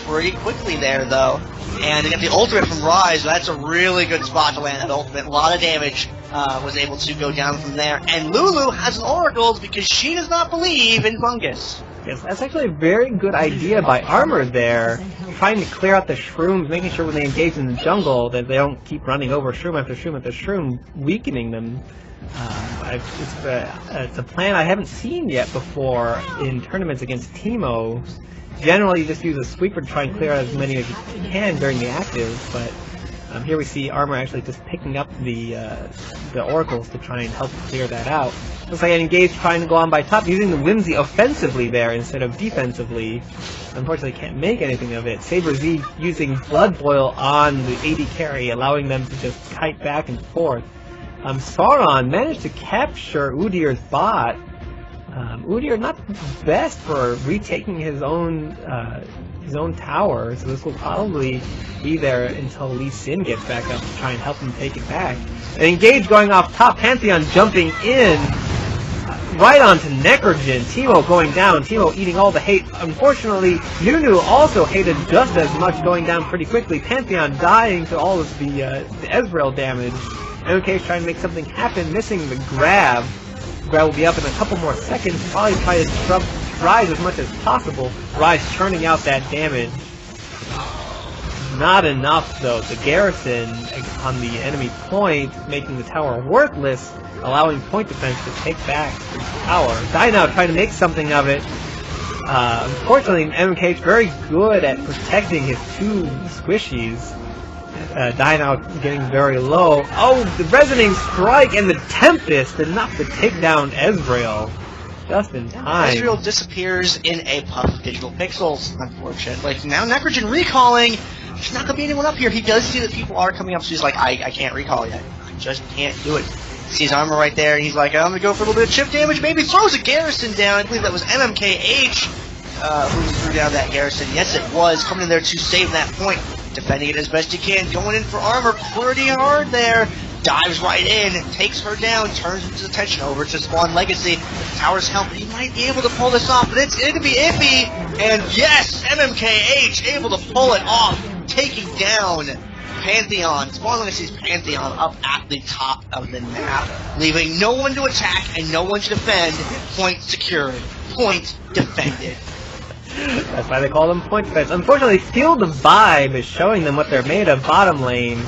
Speaker 1: pretty quickly there, though. And they get the ultimate from Ryze. That's a really good spot to land that ultimate. A lot of damage was able to go down from there. And Lulu has an Oracle because she does not believe in Fungus.
Speaker 2: Yes, that's actually a very good idea by Armor there. Trying to clear out the shrooms, making sure when they engage in the jungle that they don't keep running over shroom after shroom after shroom, weakening them. It's a plan I haven't seen yet before in tournaments against Teemo. Generally, you just use a sweeper to try and clear out as many as you can during the active, but here we see Armor actually just picking up the oracles to try and help clear that out. Looks like an engage trying to go on by top, using the Whimsy offensively there instead of defensively. Unfortunately, can't make anything of it. SaberZ using Blood Boil on the AD carry, allowing them to just kite back and forth. Sauron managed to capture Udyr's bot. Udyr not the best for retaking his own tower, so this will probably be there until Lee Sin gets back up to try and help him take it back. And Engage going off top, Pantheon jumping in right onto Necrogen. Teemo going down, Teemo eating all the hate. Unfortunately, Nunu also hated just as much, going down pretty quickly. Pantheon dying to all of the Ezreal damage. MK trying to make something happen, missing the grab. Grab will be up in a couple more seconds. Probably try to disrupt Ryze as much as possible. Ryze churning out that damage. Not enough though. The garrison on the enemy point, making the tower worthless, allowing point defense to take back the tower. Dynao trying to make something of it. Unfortunately, MK is very good at protecting his two squishies. Dynao getting very low. Oh, the Resonating Strike and the Tempest enough to take down Ezreal. Just in time.
Speaker 1: Ezreal disappears in a puff of digital pixels, unfortunately. Like, now Necrogen recalling. There's not going to be anyone up here. He does see that people are coming up, so he's like, I can't recall yet. I just can't do it. Sees Armor right there, and he's like, I'm gonna go for a little bit of chip damage, maybe throws a Garrison down. I believe that was MMKH who threw down that Garrison. Yes, it was, coming in there to save that point, defending it as best he can, going in for Armor pretty hard there. Dives right in, takes her down, turns his attention over to Spawn Legacy. Tower's help, he might be able to pull this off, but it's going to be iffy. And yes, MMKH able to pull it off, taking down Pantheon, Spawn Legacy's Pantheon, up at the top of the map, leaving no one to attack and no one to defend. Point secured, point defended.
Speaker 2: That's why they call them point defense. Unfortunately, Feel the Vibe is showing them what they're made of bottom lane.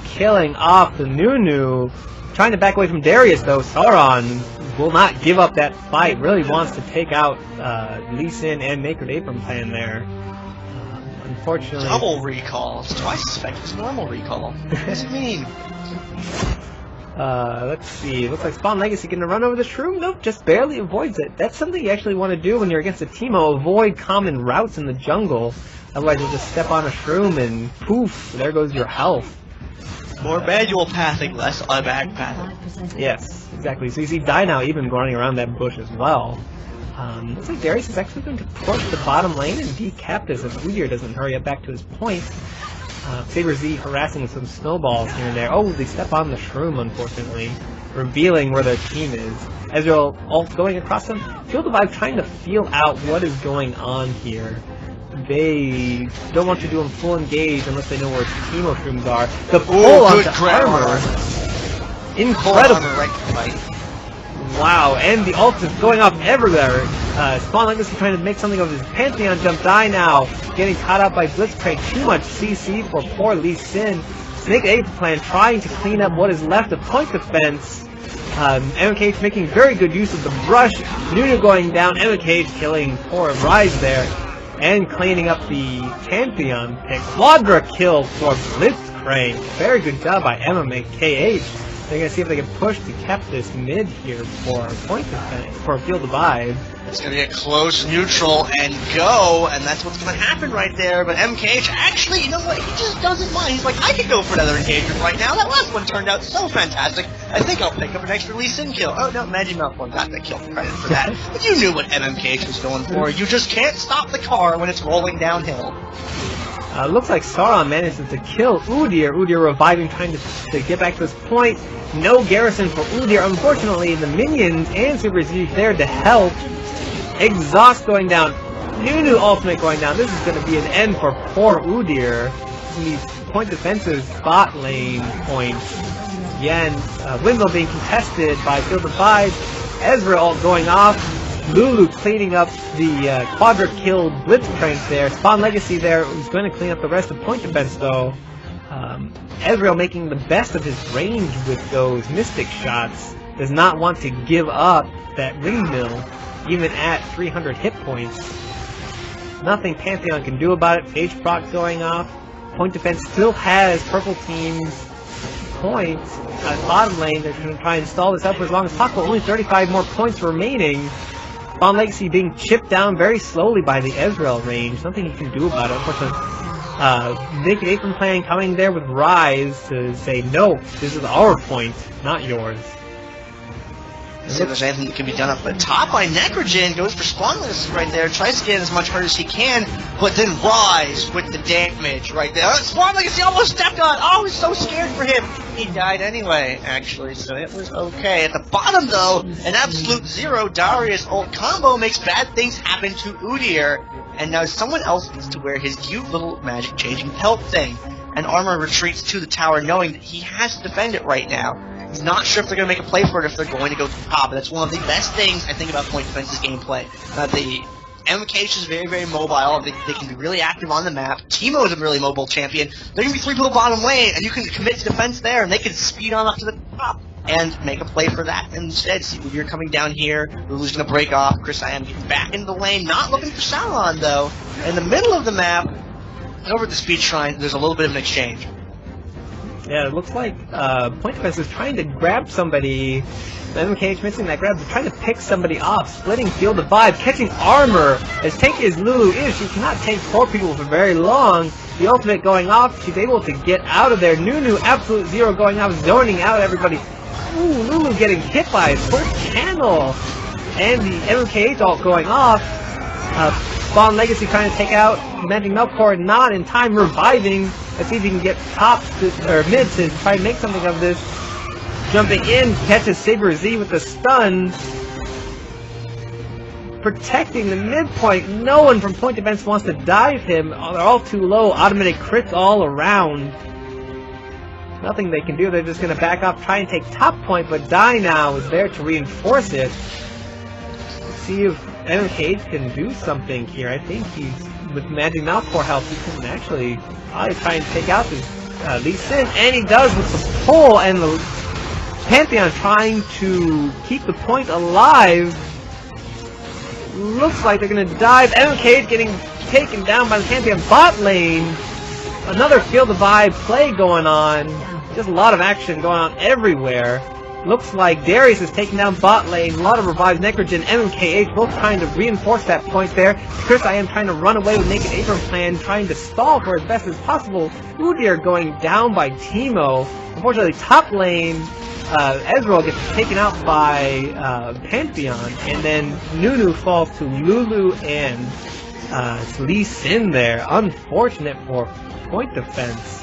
Speaker 2: Killing off the Nunu. Trying to back away from Darius, though. Sauron will not give up that fight. Really wants to take out Lee Sin and Naked Apron Plan there. Unfortunately...
Speaker 1: Double recall. So I suspect it's normal recall. What does it mean?
Speaker 2: Let's see. Looks like Spawn Legacy getting a run over the shroom. Nope, just barely avoids it. That's something you actually want to do when you're against a Teemo. Avoid common routes in the jungle. Otherwise, you'll just step on a shroom and poof, there goes your health.
Speaker 1: More manual pathing, less automatic pathing.
Speaker 2: Yes, exactly. So you see Die Now even running around that bush as well. Looks like Darius is actually going to push the bottom lane and decap this if Udyr doesn't hurry up back to his point. Saber Z harassing some snowballs here and there. Oh, they step on the shroom, unfortunately, revealing where their team is. Ezreal ult going across them. Feel the Vibe trying to feel out what is going on here. They don't want to do them full engage unless they know where Teemo shrooms are. The pull onto Armor. Incredible. Wow, and the ult is going off everywhere. Spawn Legacy trying to make something of his Pantheon jump. Die Now getting caught out by Blitzcrank. Too much CC for poor Lee Sin. Snake Apron Plan trying to clean up what is left of point defense. MKH making very good use of the brush. Nunu going down. MKH killing poor Ryze there. And cleaning up the Pantheon pick. Quadra kill for Blitzcrank. Very good job by MMKH. They're going to see if they can push to cap this mid here for point defense, for Feel the Vibe.
Speaker 1: It's going to get close, neutral, and go, and that's what's going to happen right there. But MKH, actually, you know what? He just doesn't mind. He's like, I could go for another engagement right now. That last one turned out so fantastic. I think I'll pick up an extra Lee Sin kill. Oh, no, Magic Mouth one got that kill credit for that. But you knew what MMKH was going for. You just can't stop the car when it's rolling downhill.
Speaker 2: Looks like Sauron manages to kill Udyr. Udyr reviving, trying to get back to his point. No Garrison for Udyr. Unfortunately, the minions and Super Z there to help. Exhaust going down. Nunu ultimate going down. This is going to be an end for poor Udyr. These point defenses, bot lane points. Again, Winslow being contested by Feel the Vibe. Ezreal going off. Lulu cleaning up the quadra kill Blitzcrank there. Spawn Legacy there, who's going to clean up the rest of point defense though. Ezreal making the best of his range with those Mystic shots. Does not want to give up that windmill, even at 300 hit points. Nothing Pantheon can do about it. Phage proc going off. Point defense still has purple team's points. At bottom lane, they're going to try and stall this up for as long as possible. Only 35 more points remaining. Spawn Legacy being chipped down very slowly by the Ezreal range. Nothing he can do about it. Unfortunately, Naked Apron Plan coming there with Ryze to say, no, this is our point, not yours.
Speaker 1: See if there's anything that can be done up at the top by Necrogen. Goes for Spawn Legacy right there. Tries to get as much hurt as he can, but then Ryze with the damage right there. Spawn Legacy almost stepped on. Oh, I was so scared for him. He died anyway, actually, so it was okay. At the bottom, though, an absolute zero Darius ult combo makes bad things happen to Udyr. And now someone else needs to wear his cute little magic-changing pelt thing. And Armor retreats to the tower knowing that he has to defend it right now. He's not sure if they're going to make a play for it if they're going to go to the top. But that's one of the best things I think about Point Defense's gameplay. The MKH is very, very mobile. They can be really active on the map. Teemo is a really mobile champion. There can be 3 people bottom lane, and you can commit to defense there, and they can speed on up to the top and make a play for that instead. See Udyr coming down here. Lulu's going to break off. Chris I am getting back into the lane. Not looking for Sauron, though. In the middle of the map, over at the Speed Shrine, there's a little bit of an exchange.
Speaker 2: Yeah, it looks like Point Defense is trying to grab somebody. MKH missing that grab. They're trying to pick somebody off. Splitting Feel the Vibe. Catching Armor. As tanky as Lulu is, she cannot tank 4 people for very long. The ultimate going off. She's able to get out of there. Nunu, absolute zero going off. Zoning out everybody. Ooh, Lulu getting hit by his first channel. And the MKH ult going off. Spawn Legacy trying to take out Magic Melkor, not in time, reviving. Let's see if he can get top or mid to try and make something of this. Jumping in, catches Saber Z with the stun. Protecting the midpoint. No one from point defense wants to dive him. They're all too low. Automatic crits all around. Nothing they can do. They're just going to back off, try and take top point, but Die Now is there to reinforce it. Let's see if MKH can do something here. I think he's, with Magic Malcore health, he can actually probably try and take out this Lee Sin, and he does with the pull, and the Pantheon trying to keep the point alive. Looks like they're going to dive. MKH getting taken down by the Pantheon bot lane. Another Field of Vibe play going on. Just a lot of action going on everywhere. Looks like Darius is taking down bot lane. A lot of revives. Necrogen, MKH both trying to reinforce that point there. KRISIAM trying to run away with Naked Apron Plan, trying to stall for as best as possible. Udyr going down by Teemo. Unfortunately, top lane, Ezreal gets taken out by Pantheon. And then Nunu falls to Lulu and Lee Sin there. Unfortunate for point defense.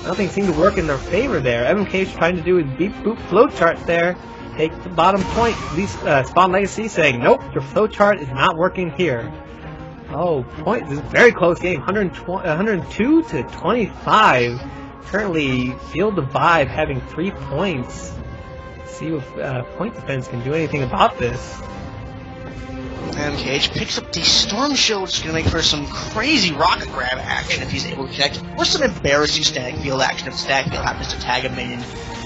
Speaker 2: Nothing seemed to work in their favor there. MKH trying to do his beep boop flowchart there. Take the bottom point. Spawn Legacy saying, nope, your flowchart is not working here. Oh, point. This is a very close game. 102 to 25. Currently, Field of Vibe having 3 points. Let's see if point defense can do anything about this.
Speaker 1: MKH picks up the Storm Shield, which is going to make for some crazy rocket grab action if he's able to connect, or some embarrassing static field action if static field happens to tag a minion,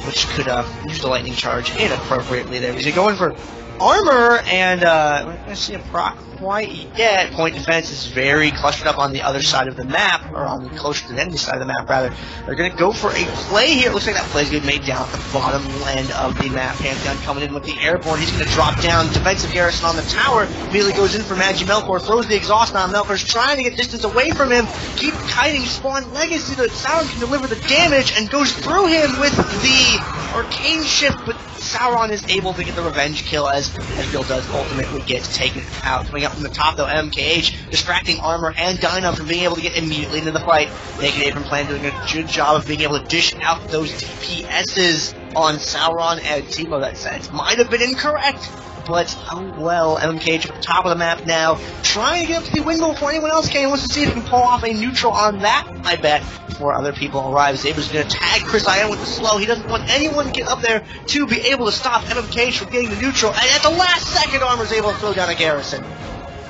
Speaker 1: which could use the lightning charge inappropriately there. He's going for armor, and we're going to see a proc quite yet. Point defense is very clustered up on the other side of the map, or on the closer to the enemy side of the map, rather. They're going to go for a play here. It looks like that play is going to be made down at the bottom end of the map. Pantheon coming in with the airborne. He's going to drop down. Defensive garrison on the tower. Immediately goes in for Magi Melkor. Throws the exhaust on. Melkor's trying to get distance away from him. Keep kiting Spawn Legacy. The Sauron can deliver the damage and goes through him with the Arcane Shift, but Sauron is able to get the revenge kill as Ezreal does ultimately get taken out. Coming up from the top though, MKH distracting Armor and Dyna from being able to get immediately into the fight. Naked Apron Plan doing a good job of being able to dish out those DPSs on Sauron and Teemo. That sense might have been incorrect, but oh well. MKH at the top of the map now, trying to get up to the window before anyone else can. He wants to see if he can pull off a neutral on that, I bet, before other people arrive. Saber's going to tag KRISIAM with the slow. He doesn't want anyone to get up there to be able to stop MKH from getting the neutral. And at the last second, Armor's able to throw down a garrison.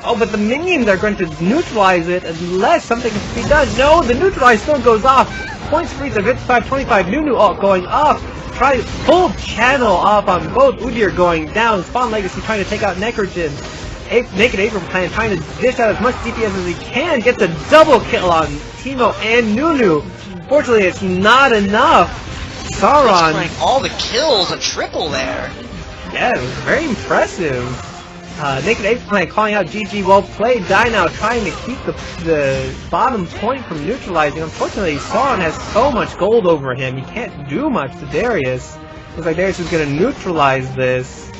Speaker 2: Oh, but the minions are going to neutralize it unless something can be done. No, the neutralize still goes off. Points freeze at 55-25. Nunu ult going off. Try to full channel off on both. Udyr going down. Spawn Legacy trying to take out Necrogen. Naked Apron Plan trying to dish out as much DPS as he can. Gets a double kill on Teemo and Nunu. Fortunately, it's not enough. Sauron.
Speaker 1: All the kills, a triple there.
Speaker 2: Yeah, it was very impressive. Naked Apron Plan calling out GG, well played. Dyna trying to keep the bottom point from neutralizing. Unfortunately, Sauron has so much gold over him, he can't do much to Darius. Looks like Darius is going to neutralize this.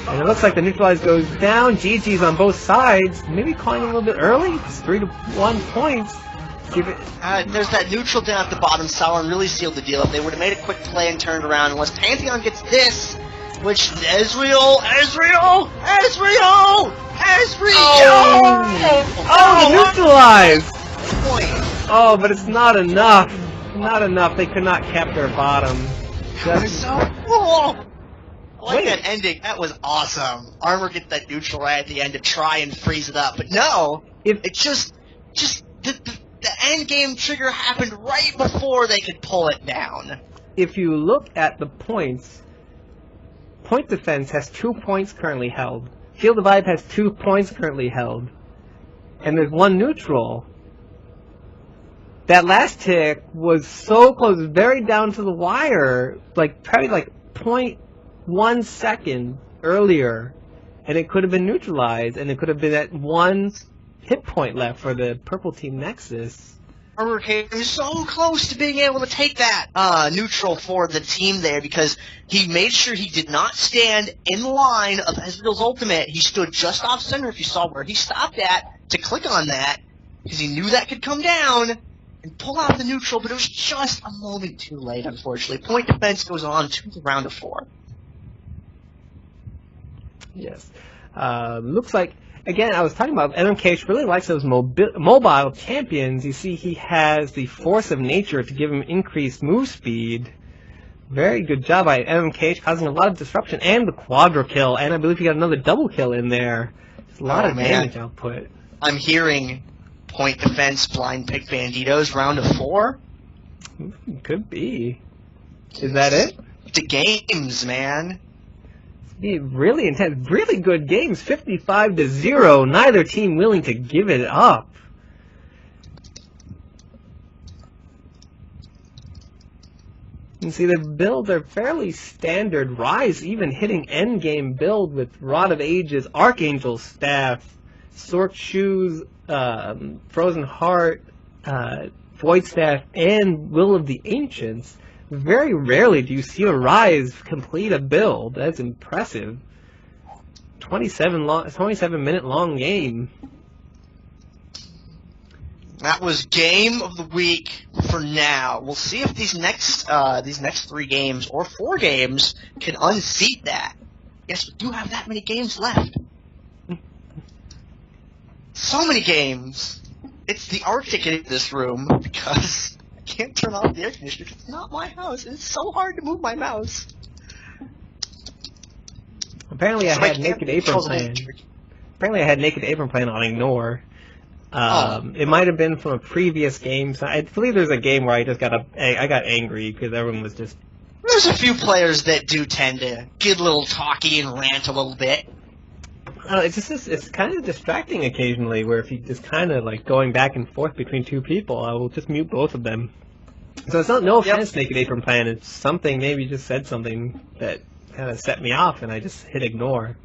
Speaker 2: And it looks like the neutralize goes down. GG's on both sides. Maybe calling a little bit early. It's 3-1 points.
Speaker 1: There's that neutral down at the bottom. Sauron really sealed the deal. If they would have made a quick play and turned around, unless Pantheon gets this, which Ezreal!
Speaker 2: Oh, the neutralize! Oh, but it's not enough. Not enough. They could not cap their bottom.
Speaker 1: That was so cool! I like that ending. That was awesome. Armor gets that neutral right at the end to try and freeze it up, but no! It's just the end game trigger happened right before they could pull it down.
Speaker 2: If you look at the points, point defense has 2 points currently held. Field of Vibe has 2 points currently held. And there's 1 neutral. That last tick was so close, very down to the wire, like probably like 0.1 second earlier, and it could have been neutralized, and it could have been at 1 hit point left for the purple team Nexus.
Speaker 1: Urgot came so close to being able to take that neutral for the team there because he made sure he did not stand in line of Ezreal's ultimate. He stood just off center if you saw where he stopped at to click on that because he knew that could come down and pull out the neutral, but it was just a moment too late, unfortunately. Point defense goes on to the round of 4.
Speaker 2: Yes. Looks like, again, I was talking about MMK really likes those mobile champions. You see he has the Force of Nature to give him increased move speed. Very good job by MMK, causing a lot of disruption, and the quadra kill, and I believe he got another double kill in there. There's a lot of damage output.
Speaker 1: I'm hearing point defense blind pick Banditos round of 4.
Speaker 2: Could be. Is that it?
Speaker 1: The games, man.
Speaker 2: Really intense, really good games, 55-0. Neither team willing to give it up. You see, the builds are fairly standard. Ryze even hitting endgame build with Rod of Ages, Archangel Staff, Sork Shoes, Frozen Heart, Void Staff, and Will of the Ancients. Very rarely do you see a Ryze complete a build. That's impressive. 27-minute long game.
Speaker 1: That was game of the week for now. We'll see if these next 3 games or 4 games can unseat that. Yes, we do have that many games left. So many games. It's the Arctic in this room because I can't turn off the air conditioner because it's not my house. And it's so hard to move my mouse.
Speaker 2: Apparently, I had Naked Apron plan. Apparently, I had Naked Apron plan on Ignore. It might have been from a previous game. So I believe there's a game where I got angry because everyone was just.
Speaker 1: There's a few players that do tend to get a little talky and rant a little bit.
Speaker 2: It's kind of distracting occasionally. Where if you just kind of like going back and forth between 2 people, I will just mute both of them. So it's no offense, Naked Apron plan. It's something maybe just said something that kind of set me off, and I just hit ignore.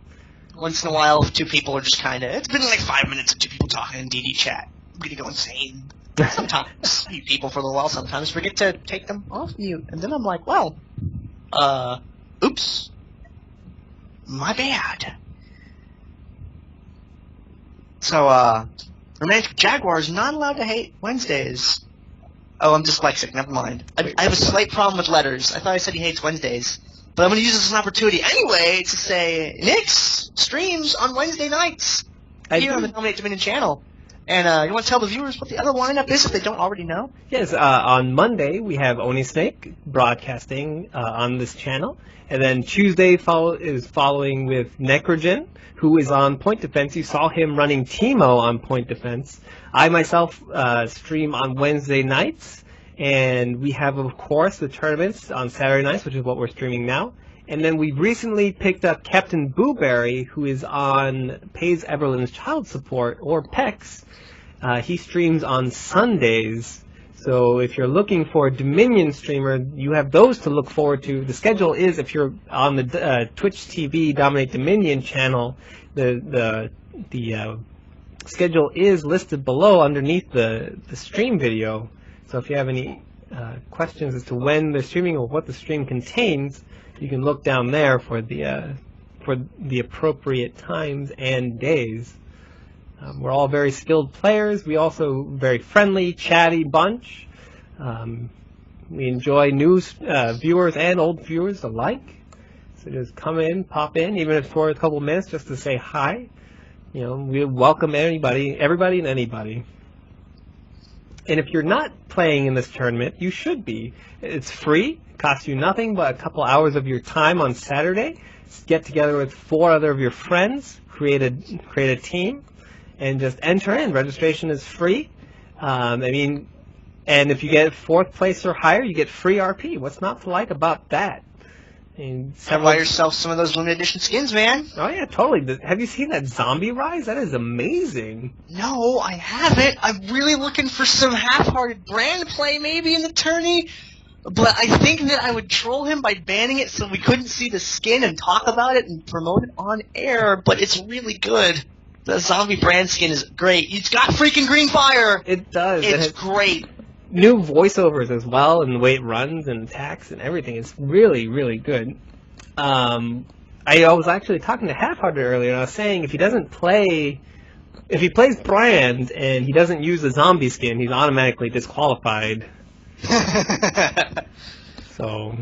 Speaker 1: Once in a while, 2 people are just kind of. It's been like 5 minutes of 2 people talking in DD chat. I'm gonna go insane. Sometimes mute people for a little while. Sometimes forget to take them off mute, and then I'm like, well, oops, my bad. So, Romantic Jaguar is not allowed to hate Wednesdays. Oh, I'm dyslexic, never mind. I have a slight problem with letters. I thought I said he hates Wednesdays. But I'm going to use this as an opportunity anyway to say Nick's streams on Wednesday nights here on the Dominate Dominion channel. And you want to tell the viewers what the other lineup is if they don't already know?
Speaker 2: Yes, on Monday we have Onisnake broadcasting on this channel. And then Tuesday is following with Necrogen, who is on Point Defense. You saw him running Teemo on Point Defense. I myself stream on Wednesday nights. And we have, of course, the tournaments on Saturday nights, which is what we're streaming now. And then we recently picked up Captain Booberry, who is on Pays Everland's Child Support, or PEX. He streams on Sundays. So if you're looking for a Dominion streamer, you have those to look forward to. The schedule is, if you're on the Twitch TV Dominate Dominion channel, the schedule is listed below underneath the stream video. So if you have any questions as to when they're streaming or what the stream contains, you can look down there for the appropriate times and days. We're all very skilled players. We also very friendly, chatty bunch. We enjoy new viewers and old viewers alike. So just come in, pop in, even if for a couple of minutes, just to say hi. You know, we welcome everybody and anybody. And if you're not playing in this tournament, you should be. It's free. It costs you nothing but a couple hours of your time on Saturday. Get together with 4 other of your friends, create a team, and just enter in. Registration is free. And if you get 4th place or higher, you get free RP. What's not to like about that?
Speaker 1: Buy yourself some of those limited edition skins, man.
Speaker 2: Oh yeah, totally. Have you seen that zombie Ryze? That is amazing.
Speaker 1: No, I haven't. I'm really looking for some half-hearted brand play maybe in the tourney. But I think that I would troll him by banning it so we couldn't see the skin and talk about it and promote it on air. But it's really good. The zombie brand skin is great. It's got freaking green fire.
Speaker 2: It does.
Speaker 1: It's great.
Speaker 2: new voiceovers as well, and the way it runs and attacks and everything. It's really, really good. I was actually talking to Half-Hearted earlier, and I was saying if he plays Brand and he doesn't use the zombie skin, he's automatically disqualified. So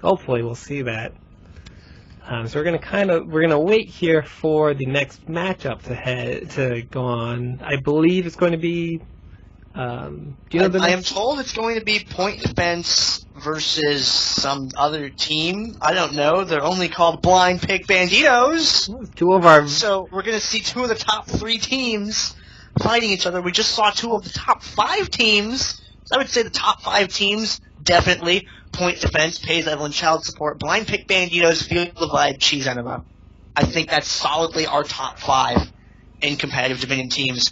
Speaker 2: hopefully we'll see that. So we're gonna wait here for the next matchup to go on. I believe it's going to be. Do you know
Speaker 1: I am told it's going to be Point Defense versus some other team. I don't know. They're only called Blind Pig Banditos.
Speaker 2: Two of our.
Speaker 1: So we're going to see two of the top 3 teams fighting each other. We just saw 2 of the top 5 teams. So I would say the top 5 teams, definitely. Point Defense, Pays Evelyn Child Support, Blind Pig Banditos, Field of Vibe, Cheese Enema. I think that's solidly our top 5 in competitive Dominion teams.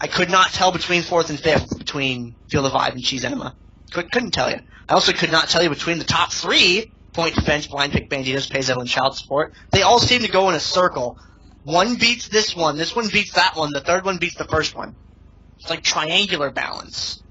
Speaker 1: I could not tell between 4th and 5th between Field of Vibe and Cheese Enema. Couldn't tell you. I also could not tell you between the top 3, Point Defense, Blind Pick Banditos, Pays Evelyn Child Support. They all seem to go in a circle. One beats this one beats that one, the third one beats the first one. It's like triangular balance.